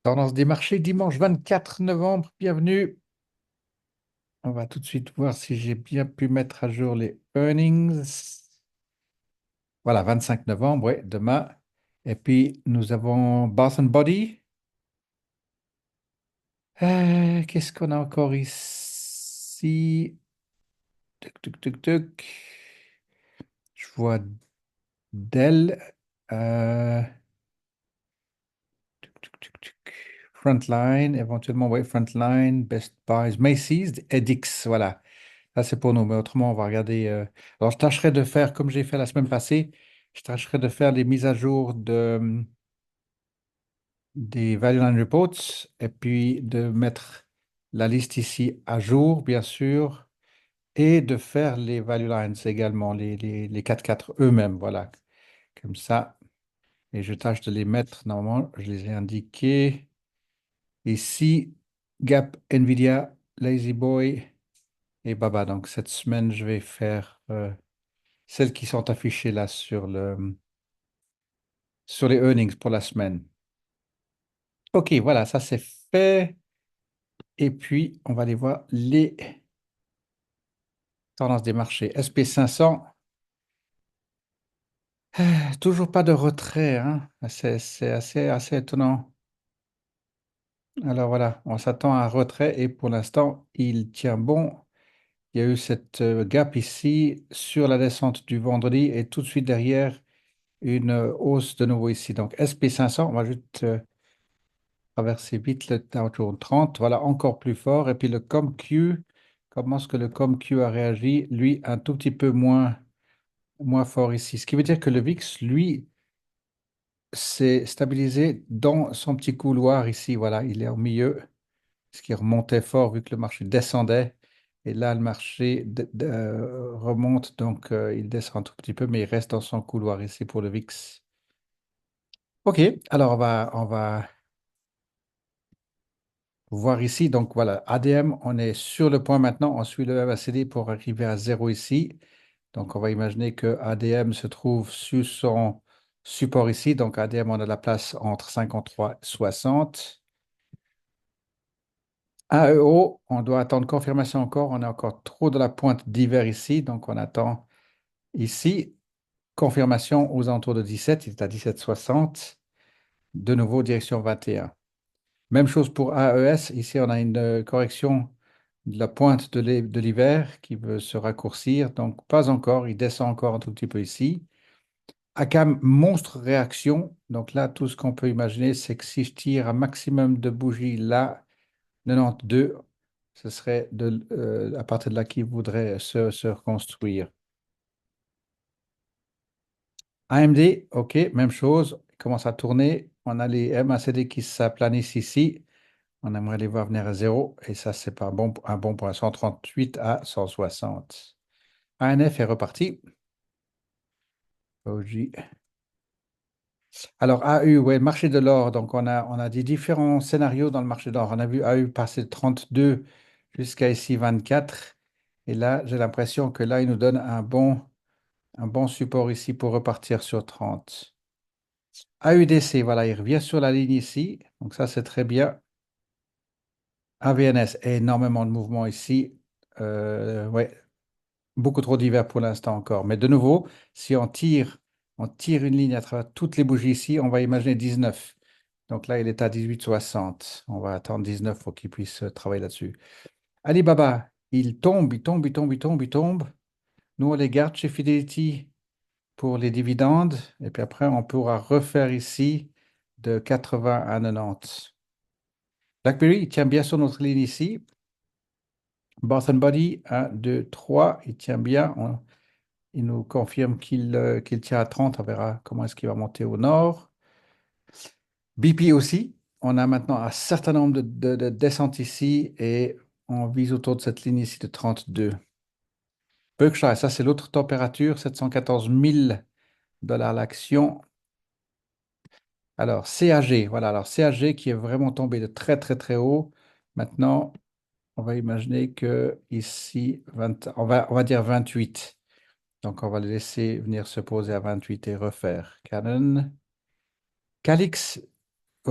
Tendance des marchés, dimanche 24 novembre, bienvenue. On va tout de suite voir si j'ai bien pu mettre à jour les earnings. Voilà, 25 novembre, ouais, demain. Et puis, nous avons Bath and Body. Qu'est-ce qu'on a encore ici? Tuc, tuc, tuc, tuc. Je vois Dell. euh, tuc, tuc, tuc, tuc. Frontline, éventuellement, ouais, Frontline, Best Buys, Macy's et Dix, voilà. Ça, c'est pour nous, mais autrement, on va regarder. Alors, je tâcherai de faire, comme j'ai fait la semaine passée, je tâcherai de faire les mises à jour des Value Line Reports et puis de mettre la liste ici à jour, bien sûr, et de faire les Value Lines également, les 4 eux-mêmes, voilà, comme ça. Et je tâche de les mettre, normalement, je les ai indiqués ici, Gap, Nvidia, Lazy Boy et Baba. Donc, cette semaine, je vais faire. Celles qui sont affichées là sur les earnings pour la semaine. OK, voilà, ça c'est fait. Et puis, on va aller voir les tendances des marchés. SP 500, toujours pas de retrait, hein. C'est assez étonnant. Alors voilà, on s'attend à un retrait et pour l'instant, il tient bon. Il y a eu cette gap ici sur la descente du vendredi et tout de suite derrière, une hausse de nouveau ici. Donc SP 500, on va juste traverser vite le Dow Jones 30, voilà, encore plus fort. Et puis le COMQ, comment est-ce que le COMQ a réagi? Lui, un tout petit peu moins fort ici. Ce qui veut dire que le VIX, lui, s'est stabilisé dans son petit couloir ici. Voilà, il est au milieu, ce qui remontait fort vu que le marché descendait. Et là, le marché remonte, donc il descend un tout petit peu, mais il reste dans son couloir ici pour le VIX. OK, alors on va voir ici. Donc voilà, ADM, on est sur le point maintenant. On suit le MACD pour arriver à zéro ici. Donc on va imaginer que ADM se trouve sur son support ici. Donc ADM, on a la place entre 53 et 60. AEO, on doit attendre confirmation encore. On est encore trop de la pointe d'hiver ici. Donc on attend ici confirmation aux alentours de 17. Il est à 17,60. De nouveau, direction 21. Même chose pour AES. Ici, on a une correction de la pointe de l'hiver qui veut se raccourcir. Donc, pas encore. Il descend encore un tout petit peu ici. ACAM, monstre réaction. Donc là, tout ce qu'on peut imaginer, c'est que si je tire un maximum de bougies là, 92, ce serait à partir de là qu'il voudrait se reconstruire. AMD, OK, même chose. Il commence à tourner. On a les MACD qui s'aplanissent ici. On aimerait les voir venir à zéro. Et ça, c'est pas un bon point. 138 à 160. ANF est reparti. OJ. Alors, AU, ouais, marché de l'or. Donc, on a des différents scénarios dans le marché de l'or. On a vu AU passer de 32 jusqu'à ici 24. Et là, j'ai l'impression que là, il nous donne un bon support ici pour repartir sur 30. AUDC, voilà, il revient sur la ligne ici. Donc, ça, c'est très bien. AVNS, énormément de mouvements ici. Ouais, beaucoup trop d'hiver pour l'instant encore. Mais de nouveau, si on tire une ligne à travers toutes les bougies ici, on va imaginer 19. Donc là, il est à 18,60. On va attendre 19 pour qu'il puisse travailler là-dessus. Alibaba, il tombe, il tombe, il tombe, il tombe, il tombe. Nous, on les garde chez Fidelity pour les dividendes. Et puis après, on pourra refaire ici de 80 à 90. BlackBerry, il tient bien sur notre ligne ici. Bath Body, 1, 2, 3, il tient bien. Il nous confirme qu'il tient à 30. On verra comment est-ce qu'il va monter au nord. BP aussi. On a maintenant un certain nombre de descentes ici et on vise autour de cette ligne ici de 32. Berkshire, ça c'est l'autre température, 714 000 dollars l'action. Alors, CAG, voilà. Alors, CAG qui est vraiment tombé de très très très haut. Maintenant, on va imaginer que ici, on va dire 28. Donc, on va le laisser venir se poser à 28 et refaire. Canon. Calix,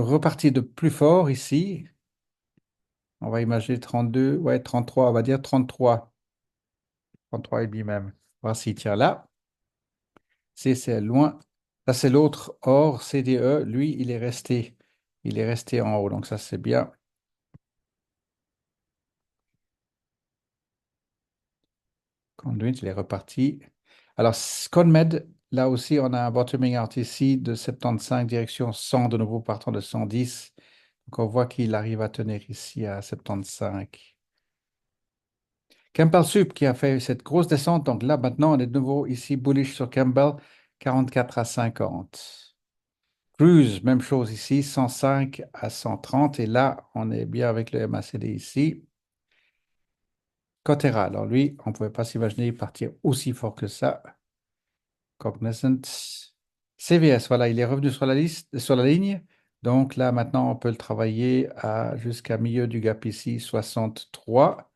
reparti de plus fort ici. On va imaginer 32, ouais, 33, on va dire 33, 33 et demi même. Voir s'il tient là. C'est loin. Ça, c'est l'autre or, CDE. Lui, il est resté en haut. Donc, ça, c'est bien. Conduit, il est reparti. Alors, ConMed, là aussi, on a un bottoming out ici de 75 direction 100, de nouveau partant de 110. Donc, on voit qu'il arrive à tenir ici à 75. Campbell Soup qui a fait cette grosse descente. Donc là, maintenant, on est de nouveau ici bullish sur Campbell, 44 à 50. Cruise, même chose ici, 105 à 130. Et là, on est bien avec le MACD ici. Cotera, alors lui, on ne pouvait pas s'imaginer partir aussi fort que ça. Cognizant. CVS, voilà, il est revenu sur la liste, sur la ligne. Donc là, maintenant, on peut le travailler jusqu'à milieu du gap ici, 63.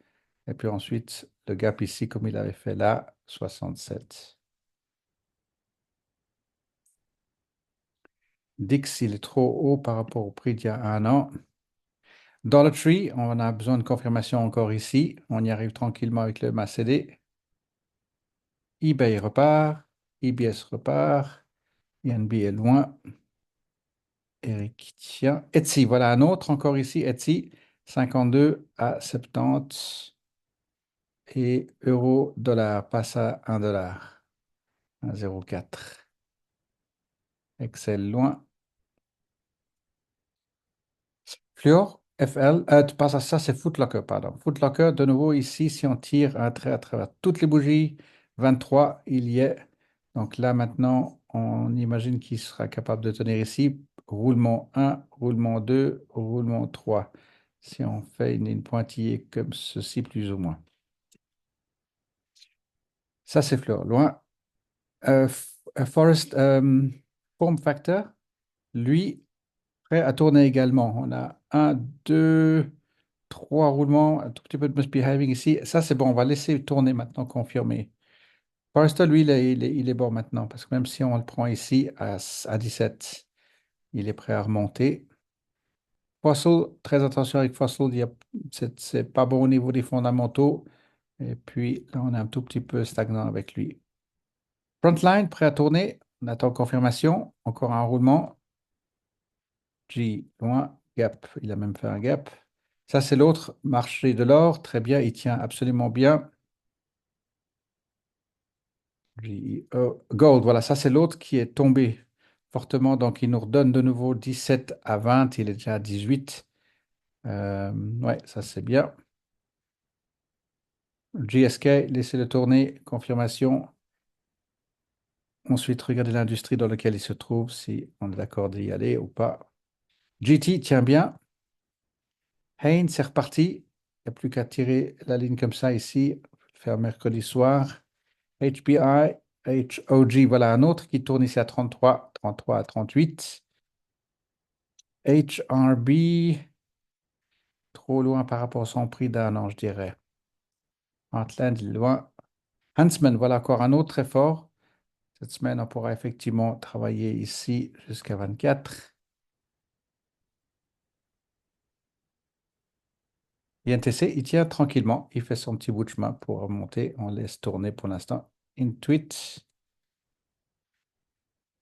Et puis ensuite, le gap ici, comme il avait fait là, 67. Dix, il est trop haut par rapport au prix d'il y a un an. Dollar Tree, on a besoin de confirmation encore ici. On y arrive tranquillement avec le MACD. eBay repart. EBS repart. INB est loin. Eric, tiens. Etsy, voilà un autre encore ici. Etsy, 52 à 70. Et euro, dollar, passe à 1 dollar. 1,04. Excel loin. Fluor, FL, tu passes à ça, c'est Footlocker, pardon. Footlocker, de nouveau ici, si on tire un trait à travers toutes les bougies, 23, il y est. Donc là, maintenant, on imagine qu'il sera capable de tenir ici. Roulement 1, roulement 2, roulement 3. Si on fait une ligne pointillée comme ceci, plus ou moins. Ça, c'est Fluor. Loin. Forest Form Factor, lui, prêt à tourner également. On a un, deux, trois roulements, un tout petit peu de misbehaving ici. Ça, c'est bon. On va laisser tourner maintenant, confirmer. Forrester, lui, il est bon maintenant, parce que même si on le prend ici à 17, il est prêt à remonter. Fossil, très attention avec Fossil, c'est pas bon au niveau des fondamentaux. Et puis là, on est un tout petit peu stagnant avec lui. Frontline, prêt à tourner. On attend confirmation. Encore un roulement. G, loin. Gap, il a même fait un gap. Ça, c'est l'autre marché de l'or. Très bien, il tient absolument bien. Gold, voilà, ça, c'est l'autre qui est tombé fortement. Donc, il nous redonne de nouveau 17 à 20. Il est déjà à 18. Ouais, ça, c'est bien. GSK, laissez-le tourner. Confirmation. Ensuite, regardez l'industrie dans laquelle il se trouve, si on est d'accord d'y aller ou pas. GT tient bien. Haynes, c'est reparti. Il n'y a plus qu'à tirer la ligne comme ça ici. Faire mercredi soir. HBI, HOG, voilà un autre qui tourne ici à 33, 33 à 38. HRB, trop loin par rapport à son prix d'un an, je dirais. Heartland, il est loin. Huntsman, voilà encore un autre très fort. Cette semaine, on pourra effectivement travailler ici jusqu'à 24. INTC, il tient tranquillement. Il fait son petit bout de chemin pour remonter. On laisse tourner pour l'instant. Intuit.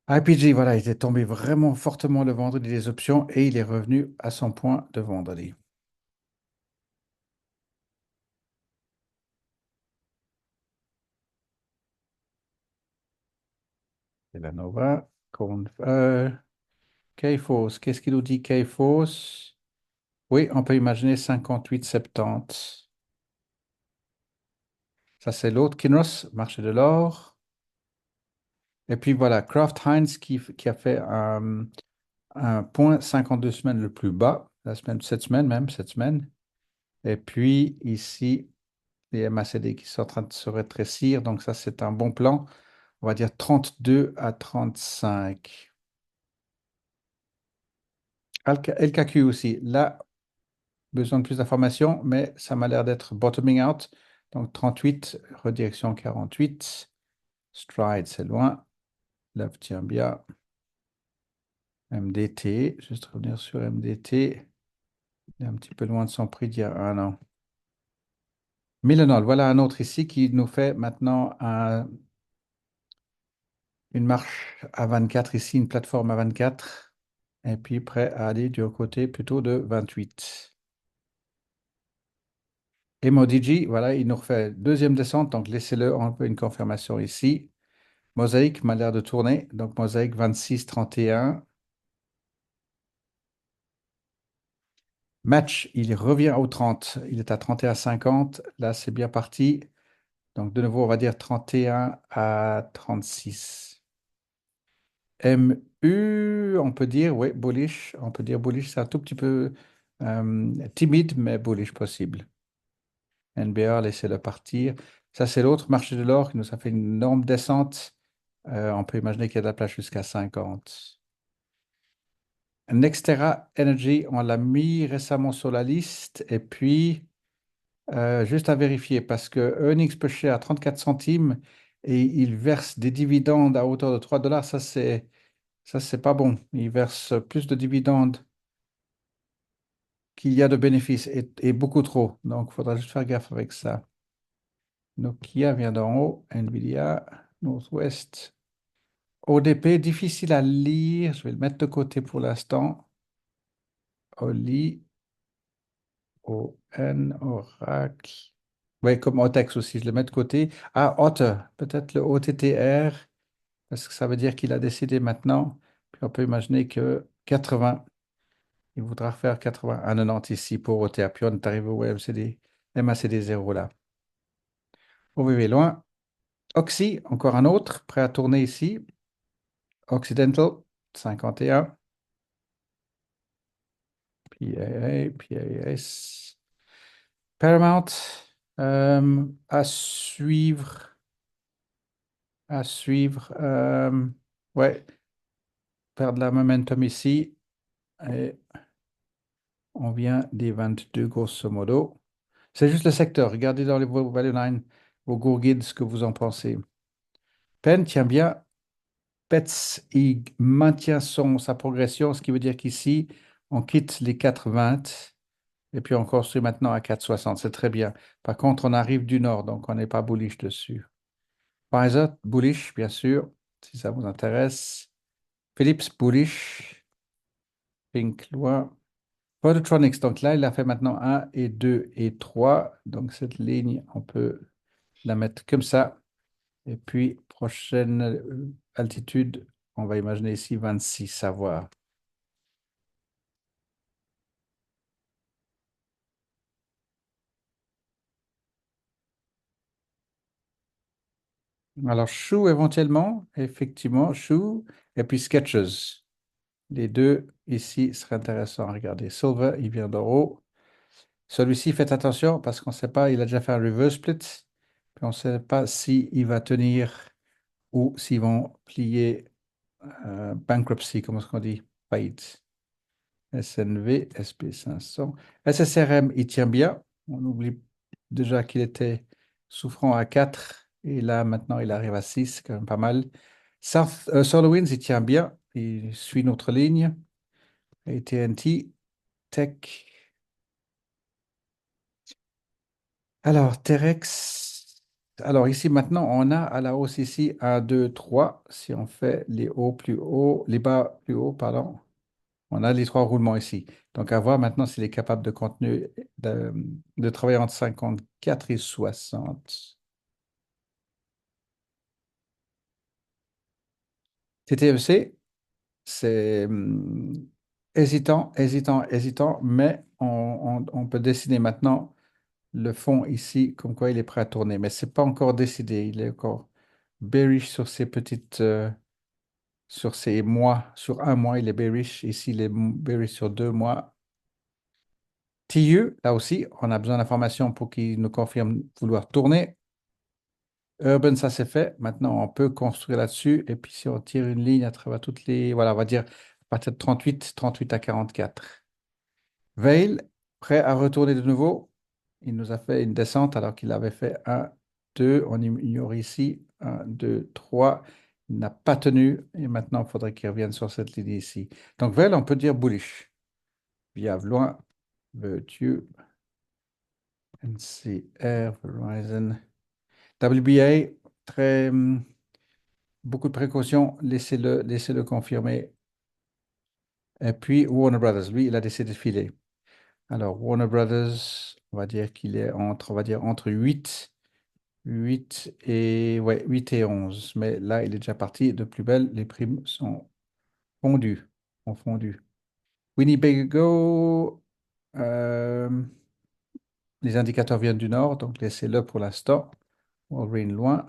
IPG, voilà, il est tombé vraiment fortement le vendredi des options et il est revenu à son point de vendredi. C'est la Nova. KFOS, qu'est-ce qu'il nous dit KFOS? Oui, on peut imaginer 58, 70. Ça, c'est l'autre. Kinross, marché de l'or. Et puis voilà, Kraft Heinz qui a fait un point 52 semaines le plus bas, cette semaine même, cette semaine. Et puis ici, les MACD qui sont en train de se rétrécir. Donc ça, c'est un bon plan. On va dire 32 à 35. LKQ aussi. Là, besoin de plus d'informations, mais ça m'a l'air d'être bottoming out. Donc 38, redirection 48. Stride, c'est loin. Love tient bien. MDT, juste revenir sur MDT. Il est un petit peu loin de son prix d'il y a un an. Millenol, voilà un autre ici qui nous fait maintenant une marche à 24 ici, une plateforme à 24. Et puis prêt à aller du côté plutôt de 28. Et Modigi, voilà, il nous refait deuxième descente, donc laissez-le un peu une confirmation ici. Mosaïque m'a l'air de tourner, donc Mosaïque 26, 31. Match, il revient au 30, il est à 31,50. Là, c'est bien parti. Donc, de nouveau, on va dire 31 à 36. MU, on peut dire, oui, bullish. On peut dire bullish, c'est un tout petit peu timide, mais bullish possible. NBR, laissez-le partir. Ça, c'est l'autre marché de l'or qui nous a fait une énorme descente. On peut imaginer qu'il y a de la place jusqu'à 50. Nextera Energy, on l'a mis récemment sur la liste. Et puis, juste à vérifier, parce que earnings per share à 34 centimes et il verse des dividendes à hauteur de 3 dollars, ça c'est pas bon. Il verse plus de dividendes qu'il y a de bénéfices et beaucoup trop. Donc, il faudra juste faire gaffe avec ça. Nokia vient d'en haut, Nvidia, Northwest. ODP, difficile à lire. Je vais le mettre de côté pour l'instant. Oli, ON, Oracle. Oui, comme OTEX aussi, je le mets de côté. Ah, Otter, peut-être le OTTR, parce que ça veut dire qu'il a décidé maintenant. Puis on peut imaginer que 80, il voudra faire 80 à 90 ici pour OTR. Puis on est arrivé au MACD 0 là. OVV loin. Oxy, encore un autre, prêt à tourner ici. Occidental, 51. PAA, PAS. Paramount, à suivre. À suivre. Ouais, perdre la momentum ici. Et on vient des 22 grosso modo. C'est juste le secteur. Regardez dans les vos value line, vos Go Guides, ce que vous en pensez. Penn tient bien. Pets, il maintient sa progression, ce qui veut dire qu'ici, on quitte les 4,20 et puis on construit maintenant à 4,60. C'est très bien. Par contre, on arrive du nord, donc on n'est pas bullish dessus. Pfizer, bullish, bien sûr, si ça vous intéresse. Philips, bullish. Pink, loin. Phototronics, donc là, il a fait maintenant un et 2 et 3. Donc cette ligne, on peut la mettre comme ça. Et puis, prochaine altitude, on va imaginer ici 26 à voir. Alors, Shoe éventuellement, effectivement, Shoe, et puis Sketches. Les deux ici seraient intéressants à regarder. Silver, il vient d'en haut. Celui-ci, faites attention parce qu'on ne sait pas, il a déjà fait un reverse split. Puis on ne sait pas s'il va tenir ou s'ils vont plier bankruptcy, comment est-ce qu'on dit? Faillite. SNV, SP500. SSRM, il tient bien. On oublie déjà qu'il était souffrant à 4 et là, maintenant, il arrive à 6, c'est quand même pas mal. SolarWinds, il tient bien. Il suit notre ligne. AT&T, Tech. Alors, Terex. Alors, ici, maintenant, on a à la hausse ici 1, 2, 3. Si on fait les hauts plus hauts, les bas plus hauts, pardon. On a les trois roulements ici. Donc, à voir maintenant s'il est capable de, de travailler entre 54 et 60. TTFC, c'est hésitant, hésitant, hésitant, mais on peut décider maintenant le fond ici, comme quoi il est prêt à tourner. Mais c'est pas encore décidé. Il est encore bearish sur ses sur ses mois. Sur un mois, il est bearish. Ici, il est bearish sur 2 mois. TU, là aussi, on a besoin d'informations pour qu'il nous confirme vouloir tourner. Urban, ça c'est fait. Maintenant, on peut construire là-dessus. Et puis, si on tire une ligne à travers toutes les. Voilà, on va dire à partir de 38, 38 à 44. Veil, prêt à retourner de nouveau. Il nous a fait une descente alors qu'il avait fait un 2. On ignore ici. Un 2 3. n'a pas tenu et maintenant il faudrait qu'il revienne sur cette ligne ici. Donc, Vel, on peut dire bullish. Via loin, veux-tu, NCR, Verizon, WBA, très, beaucoup de précautions, laissez-le confirmer. Et puis Warner Brothers, lui, il a décidé de filer. Alors, Warner Brothers, on va dire qu'il est entre, on va dire entre 8 et, ouais, 8 et 11. Mais là, il est déjà parti de plus belle. Les primes sont fondues. Ont fondu. Winnebago, euh, les indicateurs viennent du nord, donc laissez-le pour l'instant. Walgreen loin.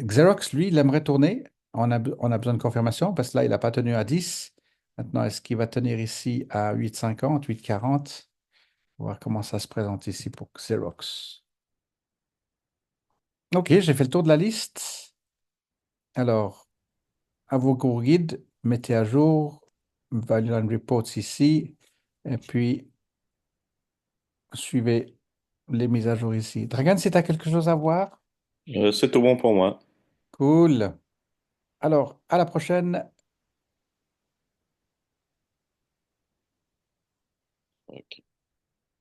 Xerox, lui, il aimerait tourner. On a besoin de confirmation parce que là, il n'a pas tenu à 10. Maintenant, est-ce qu'il va tenir ici à 8,50, 8,40? On va voir comment ça se présente ici pour Xerox. OK, j'ai fait le tour de la liste. Alors, à vos cours guides, mettez à jour Value and Reports ici. Et puis, suivez les mises à jour ici. Dragan, si tu as quelque chose à voir, C'est tout bon pour moi. cool. Alors, à la prochaine. Ok.